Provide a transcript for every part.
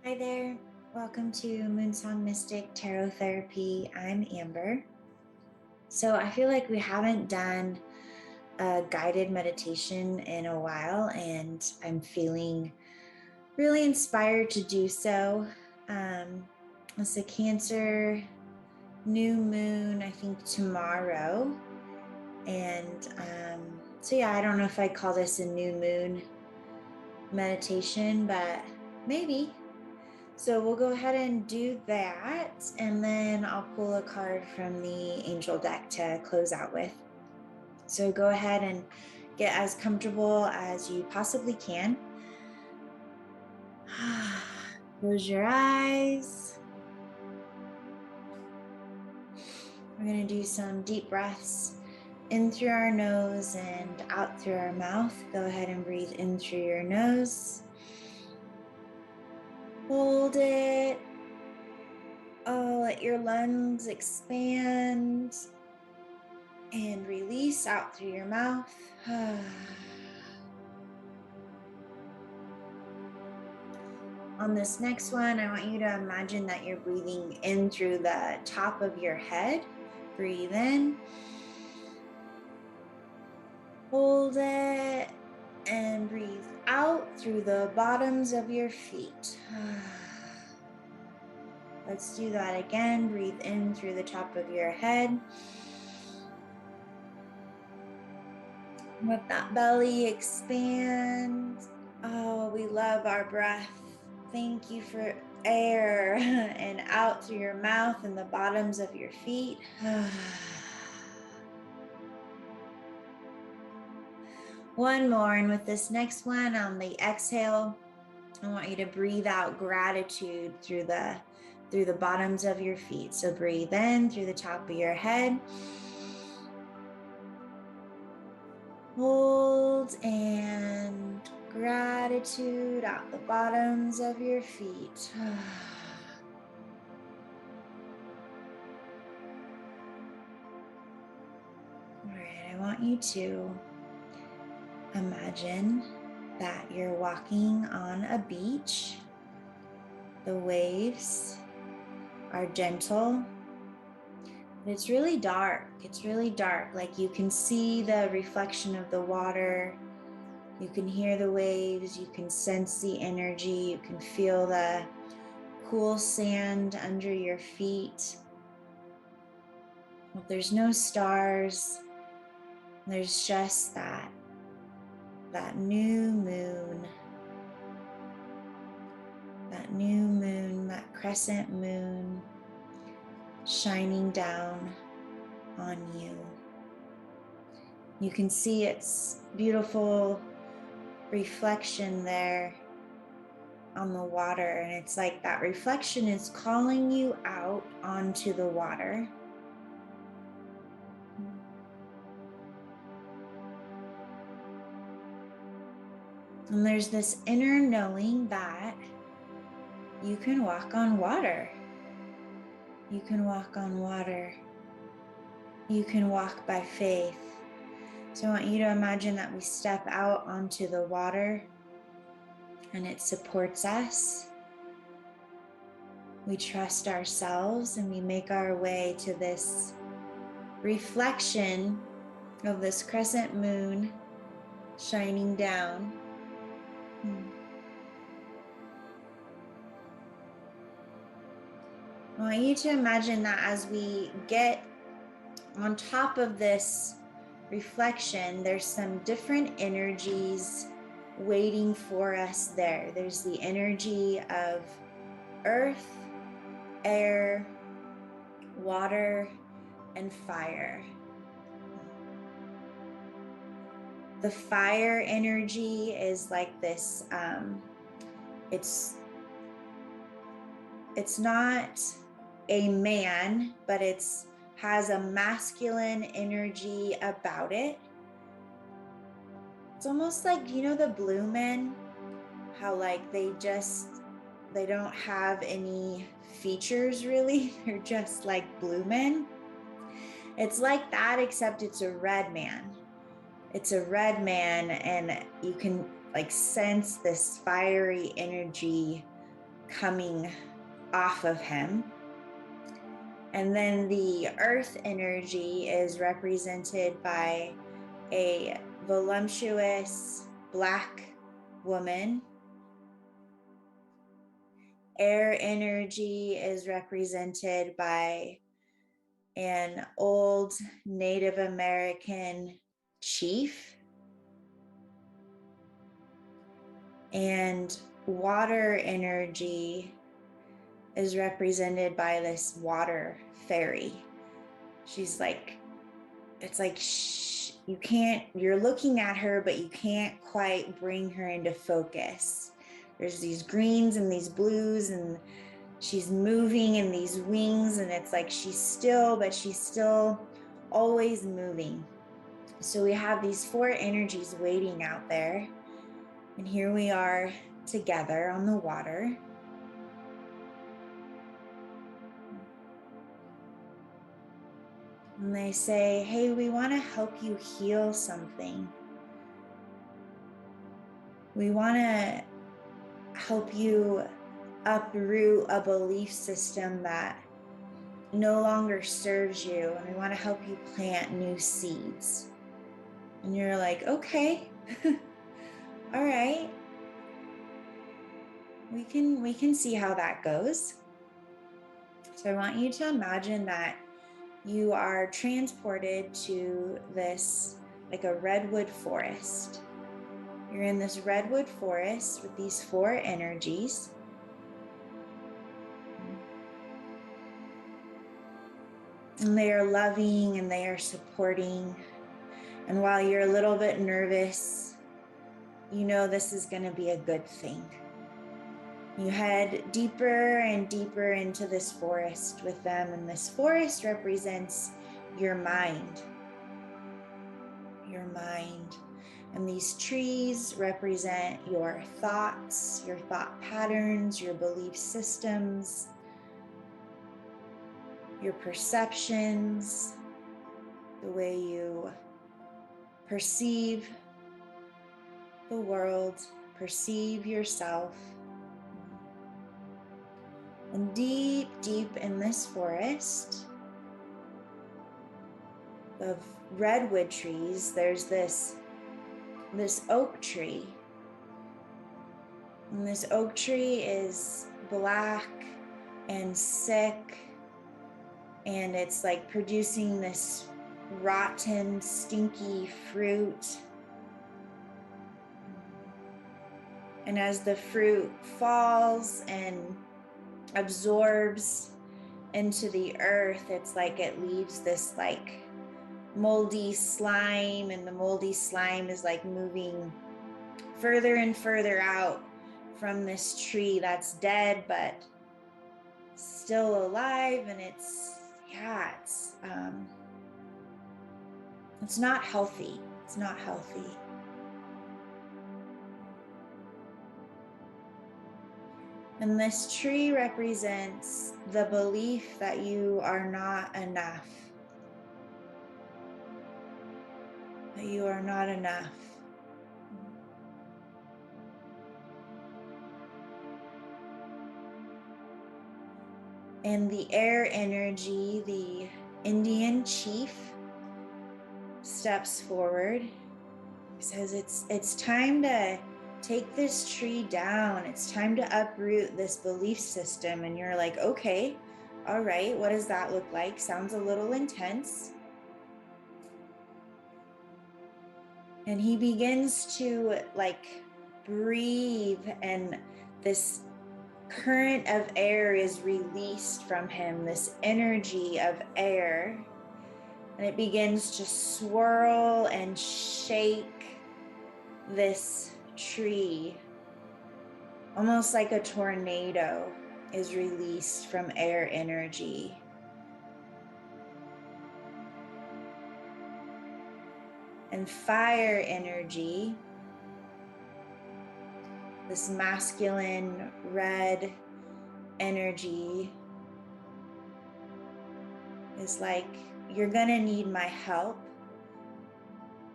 Hi there. Welcome to Moonsong Mystic Tarot Therapy. I'm Amber. So I feel like we haven't done a guided meditation in a while, and I'm feeling really inspired to do so. It's a Cancer new moon, I think tomorrow. And I don't know if I call this a new moon meditation, but maybe. So we'll go ahead and do that, and then I'll pull a card from the angel deck to close out with. So go ahead and get as comfortable as you possibly can. Close your eyes. We're going to do some deep breaths in through our nose and out through our mouth. Go ahead and breathe in through your nose. Hold it. Oh, let your lungs expand and release out through your mouth. On this next one, I want you to imagine that you're breathing in through the top of your head. Breathe in. Hold it and breathe out through the bottoms of your feet. Let's do that again. Breathe in through the top of your head. Let that belly expand. Oh, we love our breath. Thank you for air. And out through your mouth and the bottoms of your feet. One more, and with this next one on the exhale, I want you to breathe out gratitude through the bottoms of your feet. So breathe in through the top of your head. Hold and gratitude out the bottoms of your feet. All right, I want you to imagine that you're walking on a beach. The waves are gentle. It's really dark. It's really dark. Like you can see the reflection of the water. You can hear the waves. You can sense the energy. You can feel the cool sand under your feet. Well, there's no stars. There's just that new moon. That new moon, that crescent moon shining down on you. You can see its beautiful reflection there on the water, and it's like that reflection is calling you out onto the water. And there's this inner knowing that you can walk on water. You can walk on water. You can walk by faith. So I want you to imagine that we step out onto the water and it supports us. We trust ourselves and we make our way to this reflection of this crescent moon shining down. I want you to imagine that as we get on top of this reflection, there's some different energies waiting for us there. There's the energy of earth, air, water, and fire. The fire energy is like this, it's not a man, but has a masculine energy about it. It's almost like, the blue men, how like they don't have any features really. They're just like blue men. It's like that, except it's a red man. It's a red man, and you can like sense this fiery energy coming off of him. And then the earth energy is represented by a voluptuous black woman. Air energy is represented by an old Native American chief. And water energy is represented by this water fairy. She's like, it's like you're looking at her, but you can't quite bring her into focus. There's these greens and these blues, and she's moving in these wings, and it's like she's still, but she's still always moving. So we have these four energies waiting out there. And here we are together on the water. And they say, hey, we want to help you heal something. We want to help you uproot a belief system that no longer serves you. And we want to help you plant new seeds. And you're like, okay, all right. We can see how that goes. So I want you to imagine that you are transported to this, like a redwood forest. You're in this redwood forest with these four energies. And they are loving and they are supporting. And while you're a little bit nervous, you know this is going to be a good thing. You head deeper and deeper into this forest with them, and this forest represents your mind. Your mind. And these trees represent your thoughts, your thought patterns, your belief systems, your perceptions, the way you perceive the world, perceive yourself. And deep, deep in this forest of redwood trees, there's this oak tree. And this oak tree is black and sick, and it's like producing this rotten, stinky fruit. And as the fruit falls and absorbs into the earth, it's like it leaves this like moldy slime, and the moldy slime is like moving further and further out from this tree that's dead but still alive. And it's not healthy. It's not healthy. And this tree represents the belief that you are not enough. That you are not enough. And the air energy, the Indian chief, steps forward. He says, it's time to take this tree down. It's time to uproot this belief system. And you're like, okay, all right, what does that look like? Sounds a little intense. And he begins to like breathe, and this current of air is released from him, this energy of air. And it begins to swirl and shake this tree, almost like a tornado is released from air energy. And fire energy, this masculine red energy, is like, you're gonna need my help.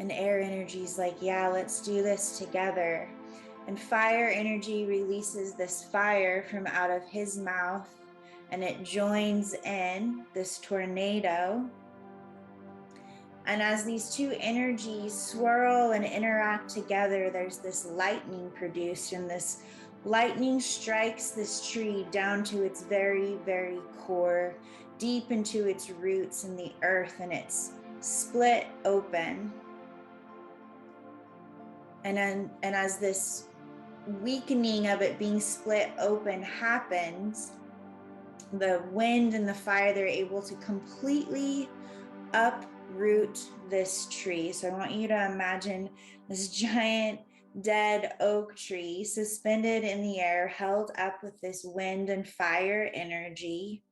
And air energy is like, yeah, let's do this together. And fire energy releases this fire from out of his mouth, and it joins in this tornado. And as these two energies swirl and interact together, there's this lightning produced, and this lightning strikes this tree down to its very, very core, deep into its roots in the earth, and it's split open. And as this weakening of it being split open happens, the wind and the fire, they're able to completely uproot this tree. So I want you to imagine this giant dead oak tree suspended in the air, held up with this wind and fire energy.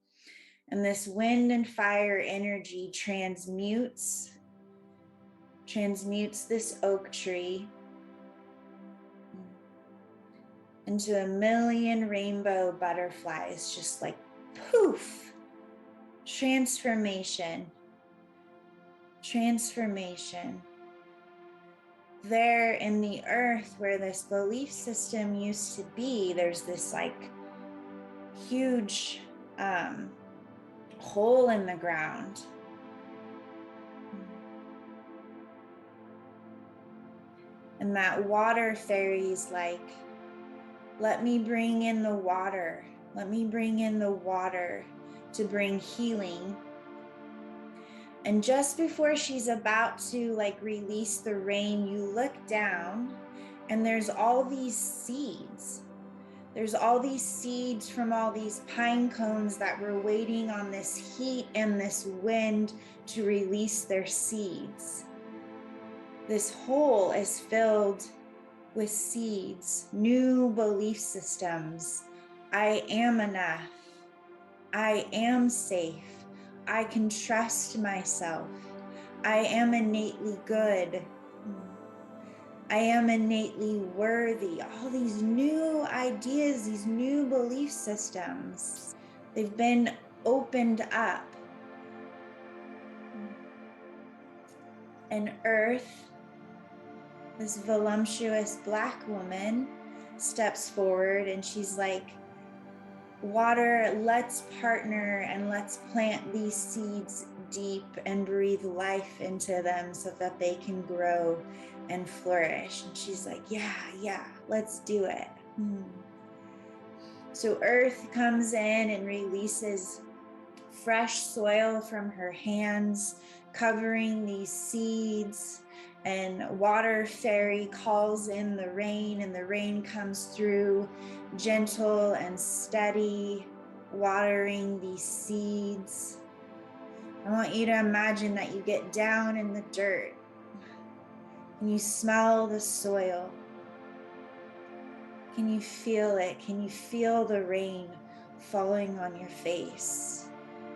And this wind and fire energy transmutes this oak tree into 1,000,000 rainbow butterflies, just like poof, transformation. There in the earth where this belief system used to be, there's this like huge hole in the ground. And that water fairy's like, let me bring in the water. Let me bring in the water to bring healing. And just before she's about to like release the rain, you look down and there's all these seeds. There's all these seeds from all these pine cones that were waiting on this heat and this wind to release their seeds. This hole is filled with seeds, new belief systems. I am enough. I am safe. I can trust myself. I am innately good. I am innately worthy. All these new ideas, these new belief systems, they've been opened up. And Earth, this voluptuous Black woman, steps forward and she's like, water, let's partner and let's plant these seeds deep and breathe life into them so that they can grow and flourish. And she's like, yeah, let's do it. So Earth comes in and releases fresh soil from her hands, covering these seeds. And water fairy calls in the rain, and the rain comes through gentle and steady, watering these seeds. I want you to imagine that you get down in the dirt and you smell the soil. Can you feel it? Can you feel the rain falling on your face,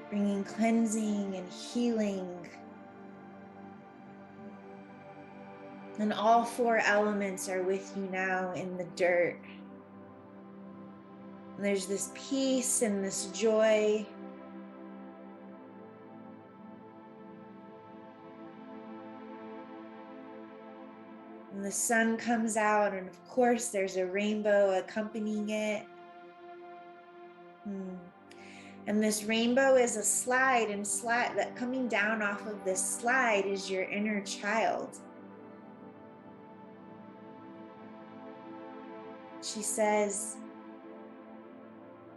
bringing cleansing and healing? And all four elements are with you now in the dirt. And there's this peace and this joy. And the sun comes out, and of course there's a rainbow accompanying it. And this rainbow is a slide, and that coming down off of this slide is your inner child. She says,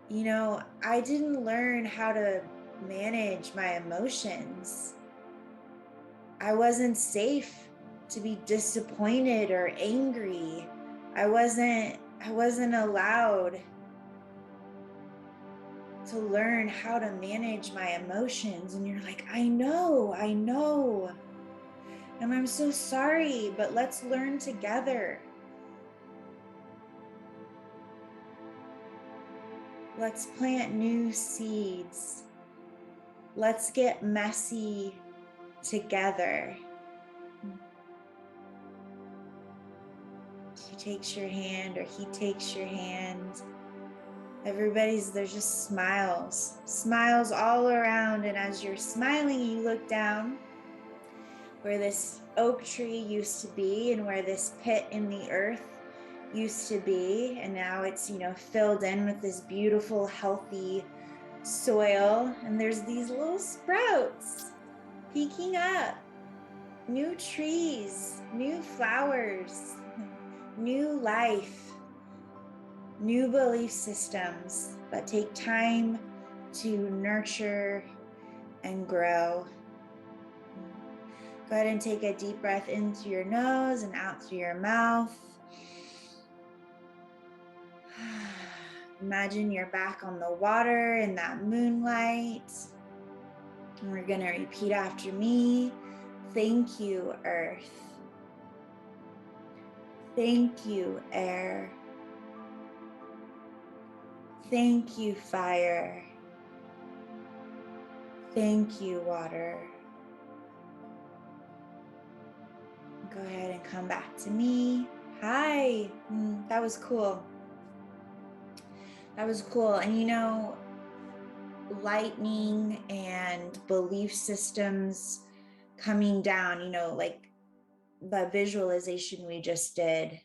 you know, I didn't learn how to manage my emotions. I wasn't safe to be disappointed or angry. I wasn't allowed to learn how to manage my emotions. And you're like, I know. And I'm so sorry, but let's learn together. Let's plant new seeds. Let's get messy together. She takes your hand, or he takes your hand. There's just smiles all around. And as you're smiling, you look down where this oak tree used to be and where this pit in the earth used to be, and now it's, filled in with this beautiful, healthy soil, and there's these little sprouts peeking up, new trees, new flowers, new life, new belief systems that take time to nurture and grow. Go ahead and take a deep breath into your nose and out through your mouth. Imagine you're back on the water in that moonlight. And we're going to repeat after me. Thank you, Earth. Thank you, air. Thank you, fire. Thank you, water. Go ahead and come back to me. Hi. That was cool. That was cool. And lightning and belief systems coming down, like the visualization we just did.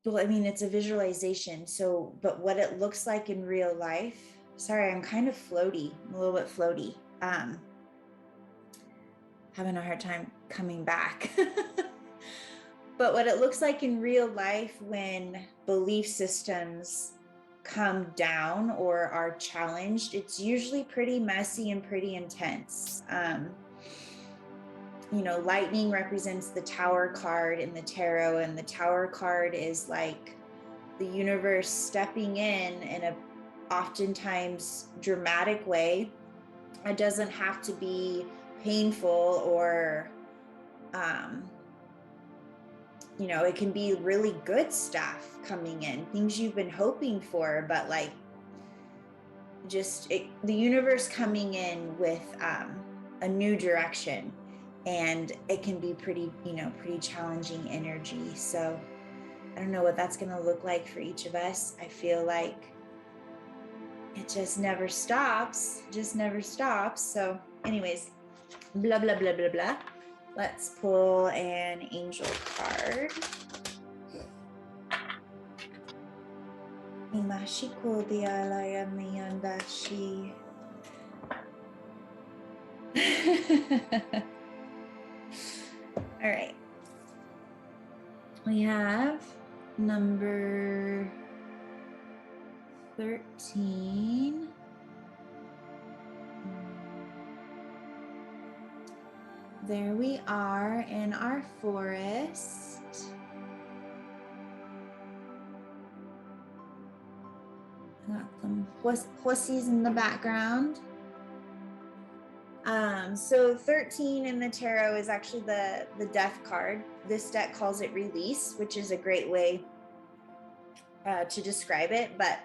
Well, it's a visualization. So, but what it looks like in real life, sorry, I'm kind of floaty, I'm a little bit floaty. Having a hard time coming back. But what it looks like in real life when belief systems come down or are challenged, it's usually pretty messy and pretty intense. Lightning represents the Tower card in the tarot, and the Tower card is like the universe stepping in a oftentimes dramatic way. It doesn't have to be painful or it can be really good stuff coming in, things you've been hoping for, but like the universe coming in with a new direction, and it can be pretty challenging energy. So I don't know what that's going to look like for each of us. I feel like it just never stops. So anyways, blah, blah, blah, blah, blah. Let's pull an angel card. All right. We have number 13. There we are in our forest. Got some horses in the background. So 13 in the tarot is actually the death card. This deck calls it release, which is a great way to describe it. But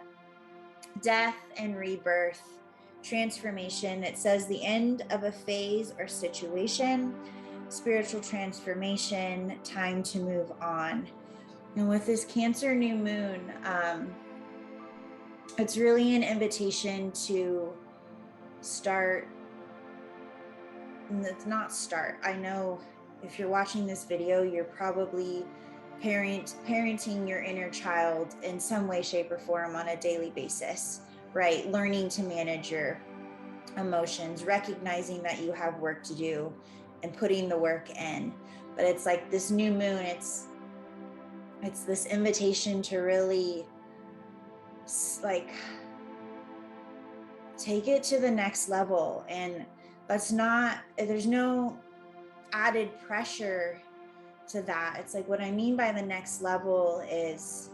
death and rebirth, transformation. It says the end of a phase or situation, spiritual transformation, time to move on. And with this Cancer new moon, it's really an invitation to start. And it's not start. I know if you're watching this video, you're probably parenting your inner child in some way, shape, or form on a daily basis, right? Learning to manage your emotions, recognizing that you have work to do and putting the work in. But it's like this new moon, it's this invitation to really like take it to the next level. And there's no added pressure to that. It's like, what I mean by the next level is,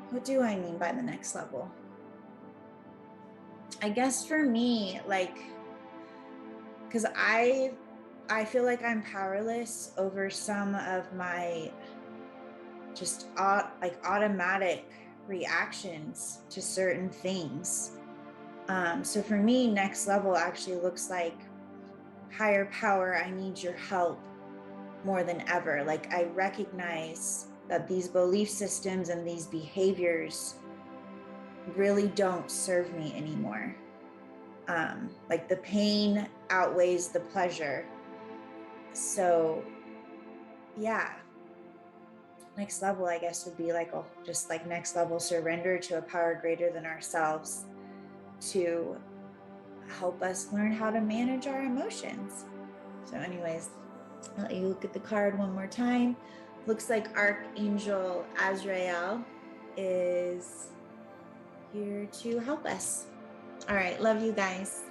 what do I mean by the next level? I guess for me, like, because I feel like I'm powerless over some of my just automatic reactions to certain things. So for me, next level actually looks like, higher power, I need your help more than ever. Like, I recognize that these belief systems and these behaviors really don't serve me anymore. Like, the pain outweighs the pleasure. So yeah, next level, I guess, would be like just like next level surrender to a power greater than ourselves to help us learn how to manage our emotions. So, anyways, I'll let you look at the card one more time. Looks like Archangel Azrael is here to help us. All right, love you guys.